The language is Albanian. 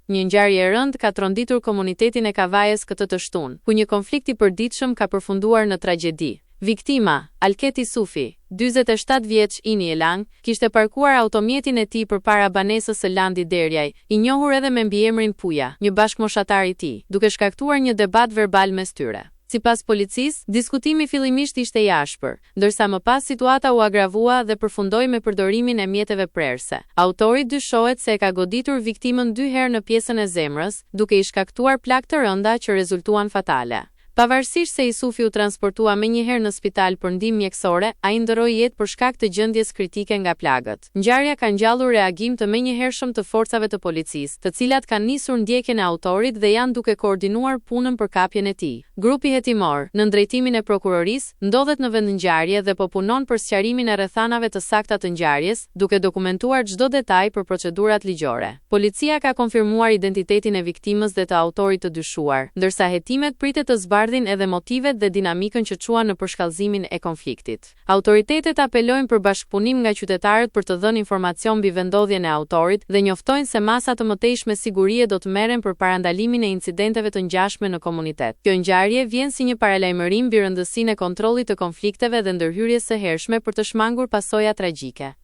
Një ngjarje e rëndë ka tronditur komunitetin e Kavajës këtë të shtunë, ku një konflikt i përditshëm ka përfunduar në tragjedi. Viktima, Alketi Sufi, 47 vjeç Ini Elang, kishte parkuar automjetin e tij përpara banesës së Landi Derjaj, i njohur edhe me mbiemrin Puja, një bashkëmoshatar i tij, duke shkaktuar një debat verbal mes tyre. Sipas policisë, diskutimi fillimisht ishte i ashpër, ndërsa më pas situata u agravua dhe përfundoi me përdorimin e mjeteve prerëse. Autori dyshohet se e ka goditur viktimën 2 herë në pjesën e zemrës, duke i shkaktuar plagë të rënda që rezultuan fatale. Pavarësisht se Sufi u transportua menjëherë në spital për ndihmë mjekësore, ai ndroi jetë për shkak të gjendjes kritike nga plagët. Ngjarja ka ngjallur reagim të menjëhershëm të forcave të policisë, të cilat kanë nisur ndjekjen e autorit dhe janë duke koordinuar punën për kapjen e tij. Grupi hetimor, në drejtimin e prokurorisë, ndodhet në vendngjarje dhe po punon për sqarimin e rrethanave të sakta të ngjarjes, duke dokumentuar çdo detaj për procedurat ligjore. Policia ka konfirmuar identitetin e viktimës dhe të autorit të dyshuar, ndërsa hetimet pritet të zbardhin edhe motivet dhe dinamikën që çuan në përshkallëzimin e konfliktit. Autoritetet apelojnë për bashkëpunim nga qytetarët për të dhënë informacion mbi vendodhjen e autorit dhe njoftojnë se masa të mëtejshme sigurie do të merren për parandalimin e incidenteve të ngjashme në komunitet. Kjo ngjarje vjen si një paralajmërim mbi rëndësinë e kontrollit të konflikteve dhe ndërhyrjes së hershme për të shmangur pasoja tragjike.